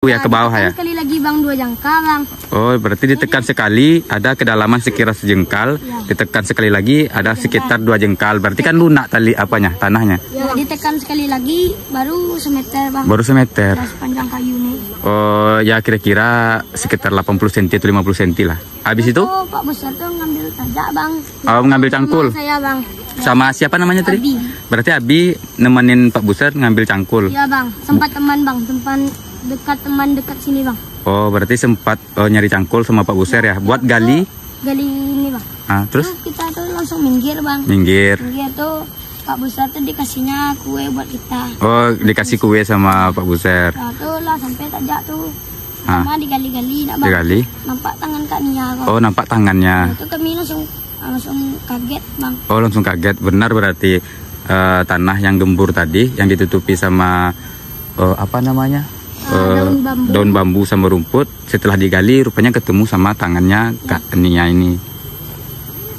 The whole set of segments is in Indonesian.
Ya ke bawah ya. Sekali lagi bang, 2 jangka bang. Oh berarti ditekan sekali ada kedalaman sekira sejengkal, ditekan sekali lagi ada sekitar 2 jengkal. Berarti kan lunak tali apanya tanahnya. Ya, ditekan sekali lagi baru semeter bang. Baru semeter. Sepanjang kayu nih. Oh ya kira-kira sekitar 80 cm atau 50 cm lah. Habis itu? Pak Besar tuh ngambil tajak bang. Oh ngambil cangkul. Sama saya bang. Sama siapa namanya tadi? Abi. Berarti Abi nemenin Pak Besar ngambil cangkul. Iya bang, sempat teman bang, teman dekat sini bang. Oh berarti sempat nyari cangkul sama Pak Buser ya, buat gali ini bang. Terus kita tuh langsung minggir bang. Minggir tuh Pak Buser tuh dikasihnya kue buat kita. Oh dikasih kue sama Pak Buser. Nah tuh lah sampai tajak tuh sama digali-gali nak bang. Digali. Nampak tangan Kak Nia bang. Oh nampak tangannya. Nah, itu kami langsung kaget bang. Oh langsung kaget, benar berarti tanah yang gembur tadi yang ditutupi sama apa namanya? Daun bambu sama rumput. Setelah digali rupanya ketemu sama tangannya Kak Nia ini.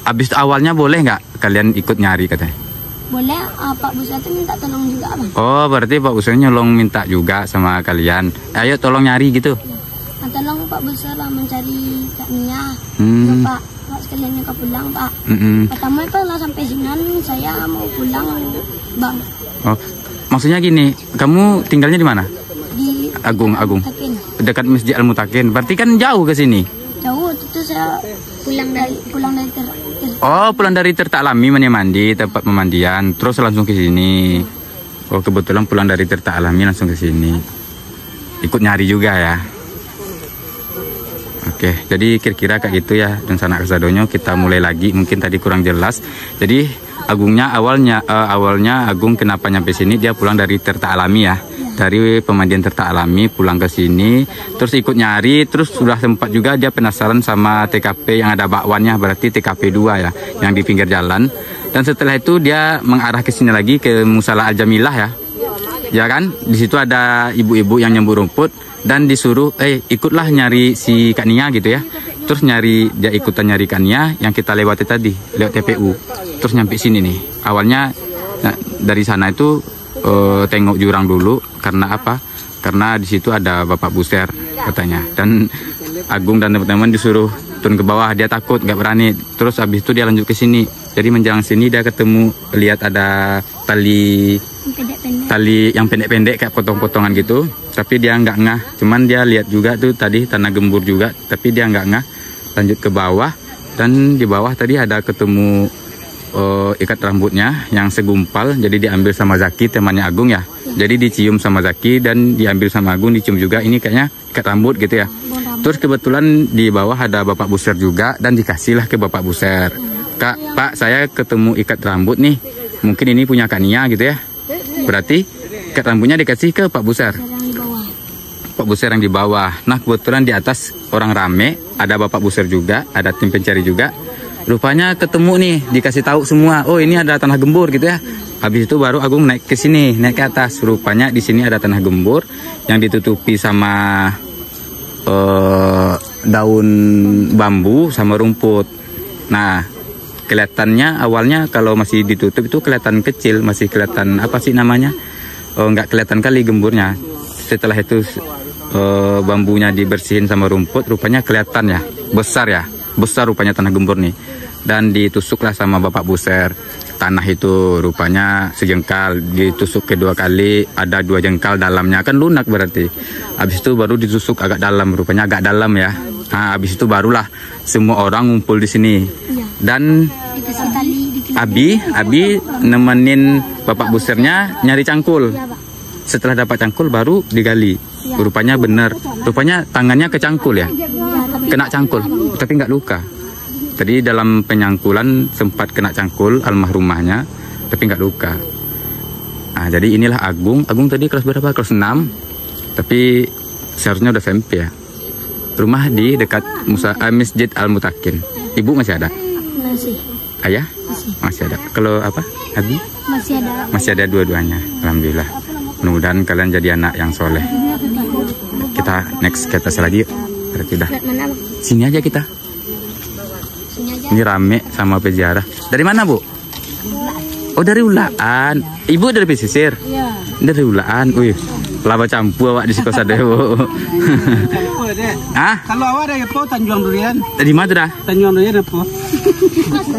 Abis itu awalnya boleh nggak kalian ikut nyari katanya? Boleh. Pak Buser itu minta tolong juga bang. Oh berarti Pak Buser nyolong minta juga sama kalian. Ayo tolong nyari gitu. Nah, tolong Pak Buser lah mencari Kak Nia. Pak sekalian ke pulang pak. Pertama itu lah sampai sini saya mau pulang bang. Oh maksudnya gini, kamu tinggalnya di mana? Di Agung. Mutakin. Dekat Masjid Al Mutakin. Berarti kan jauh ke sini. Jauh, itu saya pulang dari pulang dari Tirta Alami mandi tempat pemandian, terus langsung ke sini. Oh kebetulan pulang dari Tirta Alami langsung ke sini. Ikut nyari juga ya. Oke, jadi kira-kira kayak gitu ya dan sanak kesadonyo. Kita mulai lagi, mungkin tadi kurang jelas. Jadi Agungnya awalnya Agung kenapa nyampe sini, dia pulang dari Tirta Alami ya. Dari pemandian Tirta Alami pulang ke sini, terus ikut nyari, terus sudah sempat juga dia penasaran sama TKP yang ada bakwannya, berarti TKP 2 ya, yang di pinggir jalan. Dan setelah itu dia mengarah ke sini lagi ke Musala Al Jamilah ya. Ya kan, di situ ada ibu-ibu yang nyembur rumput dan disuruh ikutlah nyari si Kak Nia gitu ya. Terus dia ikutan nyari Kak Nia yang kita lewati tadi lewat TPU. Terus nyampe sini nih. Awalnya dari sana itu tengok jurang dulu karena apa? Karena di situ ada Bapak Buser katanya. Dan Agung dan teman-teman disuruh turun ke bawah, dia takut, nggak berani. Terus habis itu dia lanjut ke sini. Jadi menjelang sini dia ketemu, lihat ada tali yang pendek-pendek kayak potong-potongan gitu, tapi dia nggak ngah. Cuman dia lihat juga tuh tadi tanah gembur juga, tapi dia nggak ngah. Lanjut ke bawah, dan di bawah tadi ada ketemu ikat rambutnya yang segumpal. Jadi diambil sama Zaki, temannya Agung ya. Jadi dicium sama Zaki dan diambil sama Agung, dicium juga. Ini kayaknya ikat rambut gitu ya. Terus kebetulan di bawah ada Bapak Buser juga dan dikasihlah ke Bapak Buser. Kak, Pak, saya ketemu ikat rambut nih. Mungkin ini punya Kak Nia gitu ya. Berarti ikat rambutnya dikasih ke Pak Buser. Pak Buser yang di bawah. Nah kebetulan di atas orang rame, ada Bapak Buser juga, ada tim pencari juga. Rupanya ketemu nih, dikasih tahu semua. Oh ini ada tanah gembur gitu ya. Habis itu baru Agung naik ke sini, naik ke atas. Rupanya di sini ada tanah gembur yang ditutupi sama daun bambu sama rumput. Nah kelihatannya awalnya kalau masih ditutup itu kelihatan kecil, masih kelihatan apa sih namanya? Nggak kelihatan kali gemburnya. Setelah itu bambunya dibersihin sama rumput, rupanya kelihatan ya, besar rupanya tanah gembur nih. Dan ditusuklah sama Bapak Buser. Tanah itu rupanya sejengkal, ditusuk kedua kali, ada 2 jengkal dalamnya, kan lunak berarti. Habis itu baru ditusuk agak dalam, rupanya agak dalam ya. Nah, habis itu barulah semua orang ngumpul di sini. Dan Abi nemenin Bapak Busernya nyari cangkul. Setelah dapat cangkul baru digali. Rupanya benar, rupanya tangannya kecangkul ya. Kena cangkul, tapi nggak luka. Tadi dalam penyangkulan sempat kena cangkul almarhumahnya, tapi nggak luka. Nah, jadi inilah Agung. Agung tadi kelas berapa? Kelas 6. Tapi seharusnya udah SMP ya. Rumah di dekat Masjid Al Mutakin. Ibu masih ada? Masih. Ayah? Masih ada. Kalau apa? Abi? Masih ada. Masih ada dua-duanya. Alhamdulillah. Mudah-mudahan kalian jadi anak yang soleh. Kita next ke atas lagi. Berarti udah. Sini aja kita. Ini rame sama peziarah. Dari mana Bu? Oh dari Ulaan. Ibu dari pesisir? Iya. Dari Ulaan. Wih. laba campur awak di Siko Sadewo. Ah? Kalau awak ada apa Tanjung Durian? Di mana tuh dah? Tanjung Durian apa?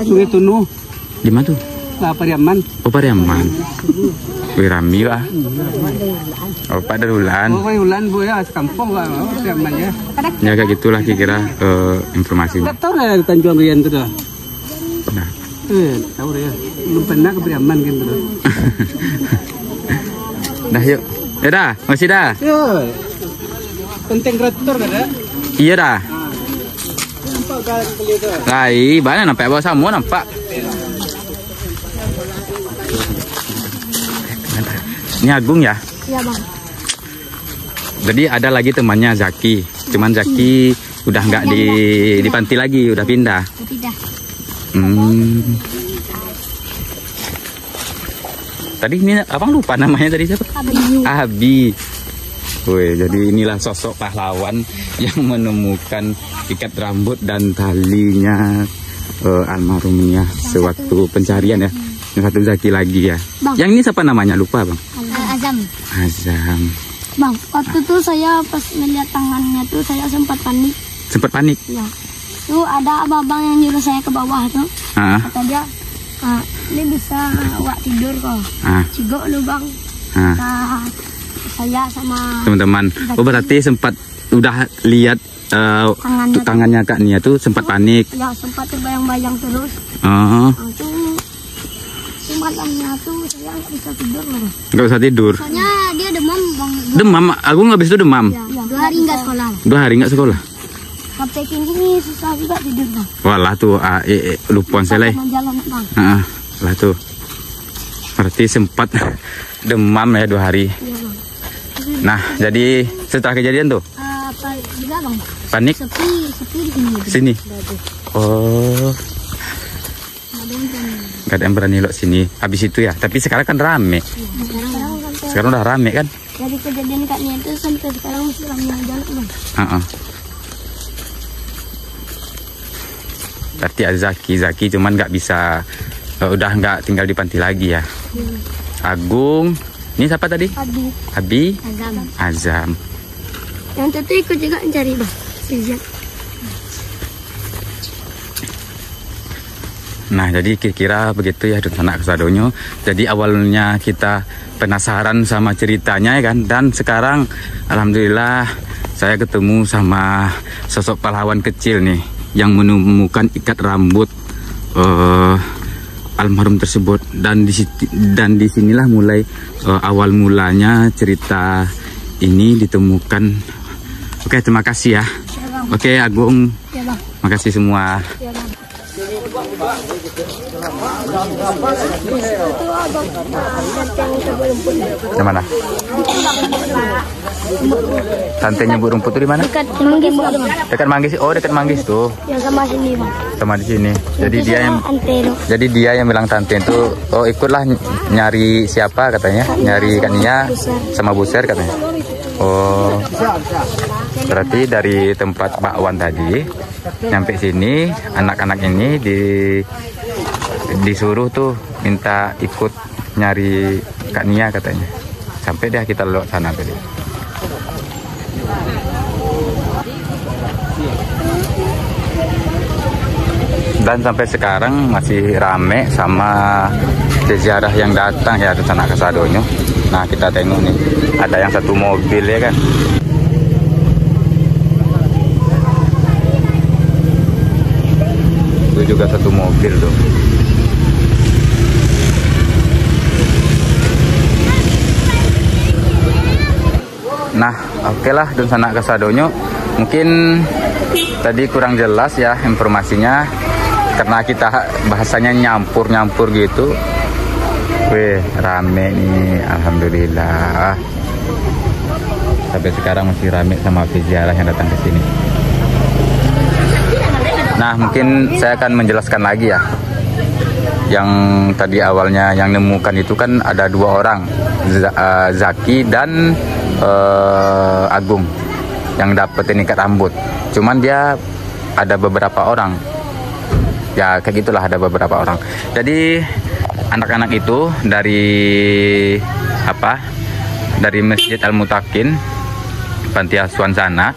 Sungai Tunu. Di mana tuh? Pariaman. Oh, Pariaman. Wih, rami lah. Oh, Pak Darulan. Oh, Ulan Bu ya, sekampung lah, Pariaman ya. Ya kayak gitulah kira-kira informasinya. Enggak tahu lah Tanjung Durian itu dah. Nah. Tahu ya. Belum pernah ke Pariaman gitu dah. Dah yuk. Ya dah, masih dah. Yuk. Penting traktor ada. Iya dah. Nampak kan kali itu. Lai, mana nampak bawa semua nampak. Ini Agung ya? Iya bang. Jadi ada lagi temannya Zaki. Cuman Zaki udah nggak di panti lagi, udah pindah. Tidak. Tadi ini abang lupa namanya tadi siapa? Abi. Woi, jadi inilah sosok pahlawan yang menemukan ikat rambut dan talinya almarhumnya sewaktu pencarian ya. Yang satu Zaki lagi ya. Bang. Yang ini siapa namanya? Lupa bang. Azam. Azam. Bang, waktu itu saya pas melihat tangannya tuh saya sempat panik. Sempat panik? Ya. Tuh ada abang yang nyuruh saya ke bawah tuh. Kata dia, ini bisa awak tidur kok. Cigok lu bang. Saya sama teman-teman. Oh berarti sempat udah lihat tangannya Kak Nia tuh sempat panik. Ya sempat terbayang-bayang terus. Malamnya tuh saya nggak bisa tidur loh. Nggak bisa tidur. Soalnya dia demam bang. Demam? Aku nggak habis itu demam. Ya, 2 hari nggak sekolah. 2 hari nggak sekolah. Sampai kini susah juga tidur bang. Walah tuh lupa saya. Jalan bang. Lah tuh. Berarti sempat demam ya 2 hari. Iya bang. Nah jadi setelah kejadian tuh? Juga bang. Panik? Sepi di sini. Sini. Oh. Gak ada yang berani lewat sini. Habis itu ya. Tapi sekarang kan rame. Sekarang udah rame kan? Dari kejadian Kak Nia itu sampai sekarang masih rame jalan bang. Berarti ada Zaki cuman nggak bisa, udah nggak tinggal di panti lagi ya. Agung, ini siapa tadi? Abi. Azam. Yang itu ikut juga mencari bang. Nah jadi kira-kira begitu ya Sanak Kesadonyo. Jadi awalnya kita penasaran sama ceritanya ya kan. Dan sekarang alhamdulillah saya ketemu sama sosok pahlawan kecil nih yang menemukan ikat rambut almarhum tersebut. Dan disinilah mulai awal mulanya cerita ini ditemukan. Oke, terima kasih ya. Oke Agung, makasih semua. Di mana? Tantenya Bu Rumput itu di mana? Dekat Manggis. Dekat Manggis. Oh, dekat Manggis tuh. Ya sama sini bang. Sama di sini. Jadi dia yang bilang tante itu, oh ikutlah nyari siapa katanya? Nyari Kak Nia sama Buser katanya. Oh. Berarti dari tempat Pak Wan tadi nyampe sini, anak-anak ini disuruh tuh minta ikut nyari Kak Nia katanya. Sampai deh kita lewat sana tadi. Dan sampai sekarang masih rame sama sejarah yang datang ya di Sanak Kesadonyo. Nah kita tengok nih, ada yang satu mobil ya kan. Itu juga satu mobil tuh. Nah, oke lah dan Sanak Kesadonyo. Mungkin tadi kurang jelas ya informasinya karena kita bahasanya nyampur-nyampur gitu. Wih, rame nih, alhamdulillah. Sampai sekarang masih rame sama peziarah yang datang ke sini. Nah, mungkin saya akan menjelaskan lagi ya. Yang tadi awalnya yang nemukan itu kan ada 2 orang, Zaki dan Agung yang dapetin ikat rambut. Cuman dia ada beberapa orang. Ya kayak gitulah, ada beberapa orang. Jadi anak-anak itu dari Masjid Al-Mutakin panti asuhan sana.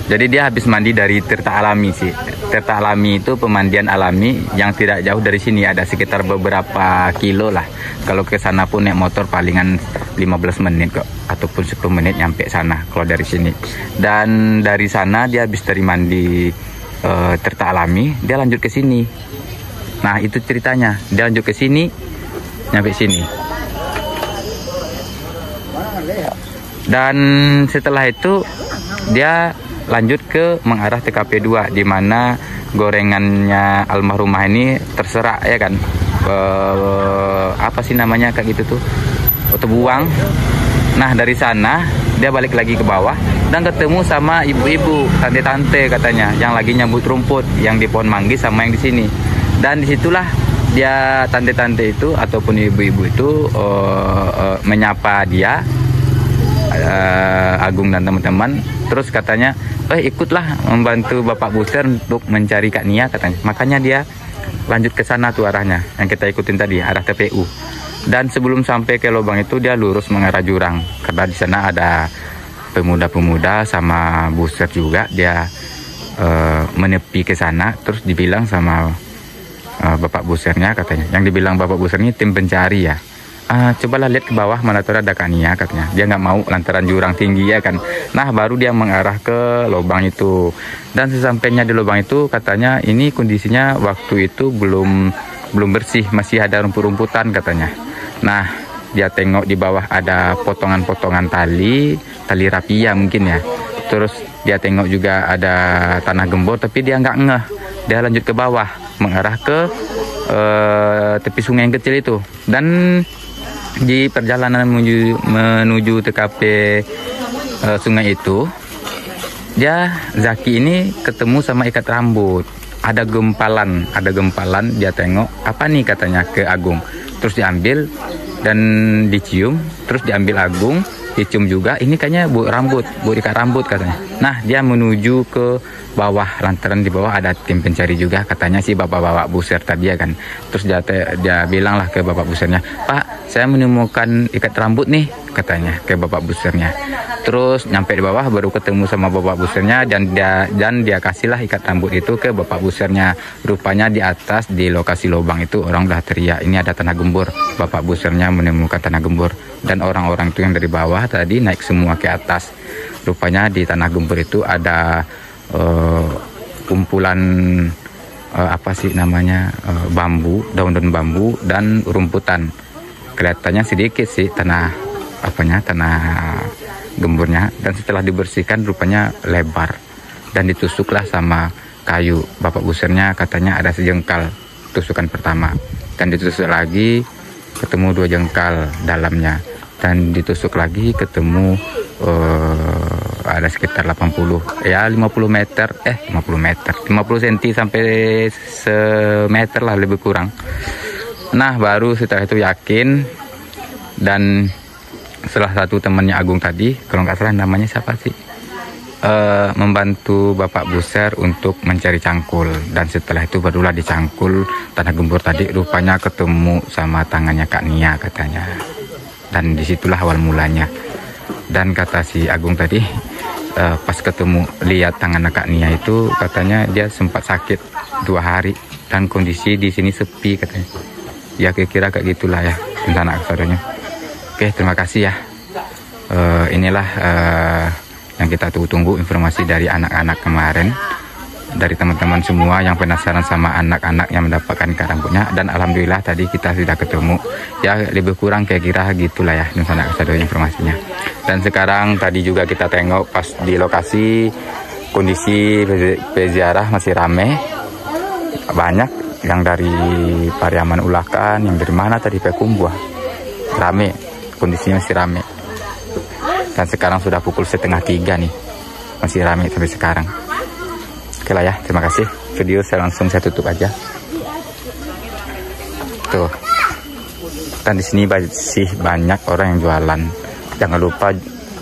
Jadi dia habis mandi dari Tirta Alami sih. Tirta Alami itu pemandian alami yang tidak jauh dari sini, ada sekitar beberapa kilo lah. Kalau ke sana pun naik motor palingan 15 menit kok, ataupun 10 menit nyampe sana kalau dari sini. Dan dari sana dia habis dari mandi Tirta Alami, dia lanjut ke sini. Nah, itu ceritanya. Dia lanjut ke sini, nyampe sini. Dan setelah itu dia lanjut ke mengarah TKP 2, di mana gorengannya almarhumah ini terserak ya kan, apa sih namanya kayak gitu tuh, terbuang. Nah, dari sana dia balik lagi ke bawah dan ketemu sama ibu-ibu, tante-tante katanya, yang lagi nyambut rumput yang di pohon manggis sama yang di sini. Dan disitulah dia, tante-tante itu ataupun ibu-ibu itu menyapa dia, Agung dan teman-teman. Terus katanya, ikutlah membantu Bapak Buser untuk mencari Kak Nia katanya. Makanya dia lanjut ke sana tuh arahnya, yang kita ikutin tadi, arah TPU. Dan sebelum sampai ke lubang itu dia lurus mengarah jurang, karena di sana ada pemuda-pemuda sama Buser juga. Dia menepi ke sana, terus dibilang sama Bapak Busernya katanya. Yang dibilang Bapak Buser ini tim pencari ya. Cobalah lihat ke bawah mana tuh ada Kak Nia katanya. Dia nggak mau lantaran jurang tinggi ya kan. Nah, baru dia mengarah ke lubang itu. Dan sesampainya di lubang itu katanya ini kondisinya waktu itu belum bersih, masih ada rumput-rumputan katanya. Nah, dia tengok di bawah ada potongan-potongan tali rapia mungkin ya. Terus dia tengok juga ada tanah gembur, tapi dia nggak ngeh. Dia lanjut ke bawah mengarah ke tepi sungai yang kecil itu. Dan di perjalanan menuju TKP sungai itu, Zaki ini ketemu sama ikat rambut. Ada gempalan, dia tengok, apa nih katanya ke Agung. Terus diambil dan dicium, terus diambil Agung, dicium juga. Ini kayaknya bu ikat rambut katanya. Nah, dia menuju ke bawah, lantaran di bawah ada tim pencari juga katanya si bapak-bapak Buser tadi ya kan. Terus dia bilanglah ke bapak Busernya, Pak, saya menemukan ikat rambut nih katanya ke bapak Busernya. Terus nyampe di bawah baru ketemu sama bapak Busernya, dan dia kasihlah ikat rambut itu ke bapak Busernya. Rupanya di atas di lokasi lubang itu orang udah teriak, ini ada tanah gembur. Bapak Busernya menemukan tanah gembur, dan orang-orang itu yang dari bawah tadi naik semua ke atas. Rupanya di tanah gembur itu ada kumpulan apa sih namanya, bambu, daun-daun bambu dan rumputan. Kelihatannya sedikit sih tanah gemburnya, dan setelah dibersihkan rupanya lebar dan ditusuklah sama kayu. Bapak Busernya katanya ada sejengkal tusukan pertama, dan ditusuk lagi ketemu 2 jengkal dalamnya, dan ditusuk lagi ketemu ada sekitar 50 cm sampai semeter lah lebih kurang. Nah, baru setelah itu yakin, dan salah satu temannya Agung tadi, kalau nggak salah namanya siapa sih, membantu Bapak Buser untuk mencari cangkul. Dan setelah itu barulah dicangkul tanah gembur tadi, rupanya ketemu sama tangannya Kak Nia katanya. Dan disitulah awal mulanya. Dan kata si Agung tadi, pas ketemu lihat tangan Kak Nia itu, katanya dia sempat sakit 2 hari dan kondisi di sini sepi katanya. Ya kira-kira kayak gitulah ya rencana keseruannya. Oke, terima kasih ya. Inilah yang kita tunggu informasi dari anak-anak kemarin, dari teman-teman semua yang penasaran sama anak-anak yang mendapatkan ikat rambutnya. Dan alhamdulillah tadi kita sudah ketemu. Ya lebih kurang kayak kira gitulah ya rencana keseruannya informasinya. Dan sekarang tadi juga kita tengok pas di lokasi, kondisi peziarah masih rame, banyak yang dari Pariaman Ulakan, yang dari mana tadi Pekumbuah, rame, kondisinya masih rame. Dan sekarang sudah pukul 2:30 nih, masih rame sampai sekarang. Oke lah ya, terima kasih. Video saya tutup aja. Tuh, dan di sini masih banyak orang yang jualan. Jangan lupa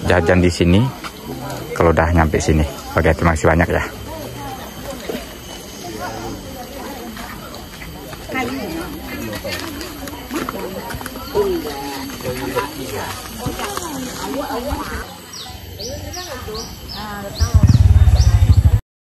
jajan di sini kalau udah nyampe sini. Oke, terima kasih banyak ya. Iya.